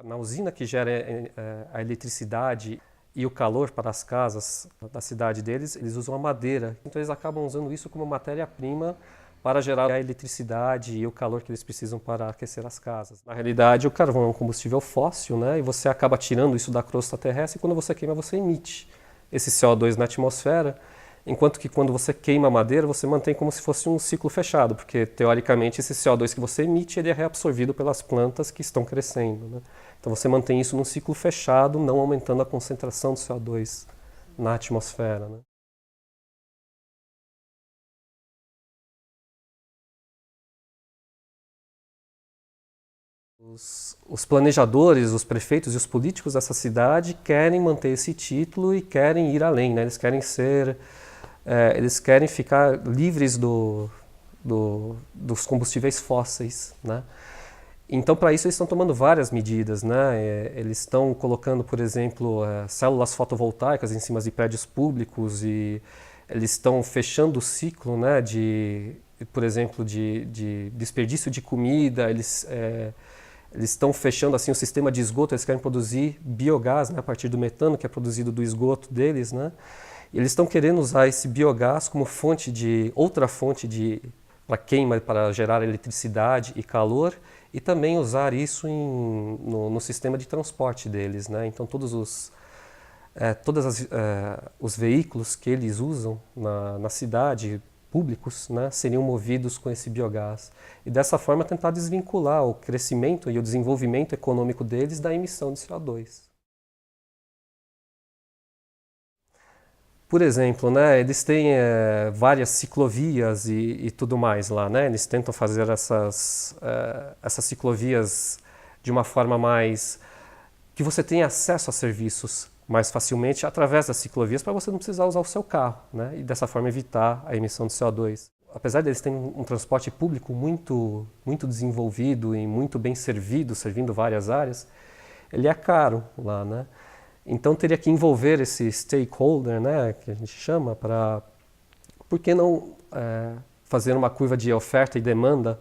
Na usina que gera a eletricidade e o calor para as casas da cidade deles, eles usam a madeira. Então eles acabam usando isso como matéria-prima para gerar a eletricidade e o calor que eles precisam para aquecer as casas. Na realidade, o carvão é um combustível fóssil, né? E você acaba tirando isso da crosta terrestre e quando você queima, você emite esse CO2 na atmosfera, enquanto que quando você queima a madeira, você mantém como se fosse um ciclo fechado, porque teoricamente esse CO2 que você emite ele é reabsorvido pelas plantas que estão crescendo, né? Então você mantém isso num ciclo fechado, não aumentando a concentração do CO2 na atmosfera, né? Os planejadores, os prefeitos e os políticos dessa cidade querem manter esse título e querem ir além, né? Eles querem ficar livres dos combustíveis fósseis, né? Então, para isso, eles estão tomando várias medidas, né? Eles estão colocando, por exemplo, células fotovoltaicas em cima de prédios públicos e eles estão fechando o ciclo, né, por exemplo, de desperdício de comida. Eles estão fechando assim o sistema de esgoto. Eles querem produzir biogás, né, a partir do metano que é produzido do esgoto deles, né? E eles estão querendo usar esse biogás como outra fonte para queima, para gerar eletricidade e calor, e também usar isso no sistema de transporte deles, né? Então todos os veículos que eles usam na cidade, públicos, né, seriam movidos com esse biogás. E dessa forma tentar desvincular o crescimento e o desenvolvimento econômico deles da emissão de CO2. Por exemplo, né, eles têm várias ciclovias e tudo mais lá, né? Eles tentam fazer essas ciclovias de uma forma mais que você tenha acesso a serviços mais facilmente através das ciclovias para você não precisar usar o seu carro, né? E dessa forma evitar a emissão de CO2. Apesar deles terem um transporte público muito desenvolvido e muito bem servindo várias áreas, ele é caro lá, né? Então teria que envolver esse stakeholder, né, que a gente chama, por que não fazer uma curva de oferta e demanda?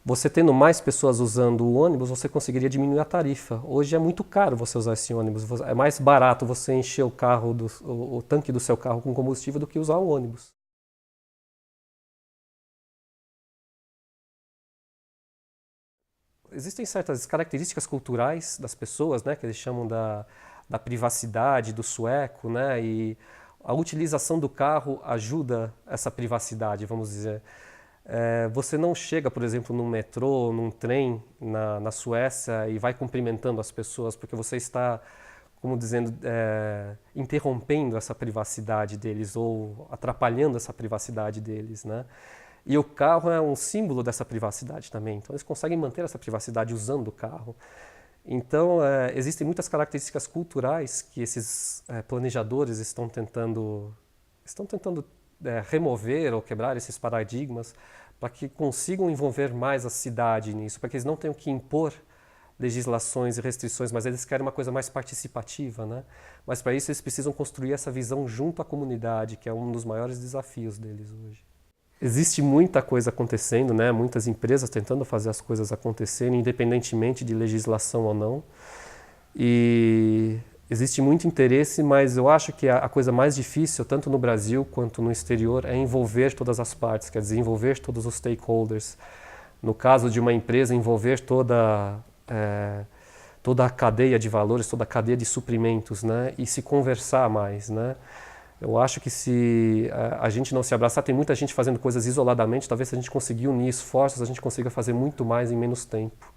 Você tendo mais pessoas usando o ônibus, você conseguiria diminuir a tarifa. Hoje é muito caro você usar esse ônibus, é mais barato você encher o tanque do seu carro com combustível do que usar o ônibus. Existem certas características culturais das pessoas, né, que eles chamam da privacidade, do sueco, né, e a utilização do carro ajuda essa privacidade, vamos dizer. Você não chega, por exemplo, num metrô, num trem na Suécia e vai cumprimentando as pessoas, porque você está, como dizendo, interrompendo essa privacidade deles ou atrapalhando essa privacidade deles, né? E o carro é um símbolo dessa privacidade também. Então, eles conseguem manter essa privacidade usando o carro. Então, existem muitas características culturais que esses planejadores estão tentando remover ou quebrar esses paradigmas para que consigam envolver mais a cidade nisso, para que eles não tenham que impor legislações e restrições, mas eles querem uma coisa mais participativa, né? Mas para isso eles precisam construir essa visão junto à comunidade, que é um dos maiores desafios deles hoje. Existe muita coisa acontecendo, né? Muitas empresas tentando fazer as coisas acontecerem, independentemente de legislação ou não. E existe muito interesse, mas eu acho que a coisa mais difícil, tanto no Brasil quanto no exterior, é envolver todas as partes, quer dizer, envolver todos os stakeholders. No caso de uma empresa, envolver toda a cadeia de valores, toda a cadeia de suprimentos, né? E se conversar mais, né? Eu acho que se a gente não se abraçar, tem muita gente fazendo coisas isoladamente, talvez se a gente conseguir unir esforços, a gente consiga fazer muito mais em menos tempo.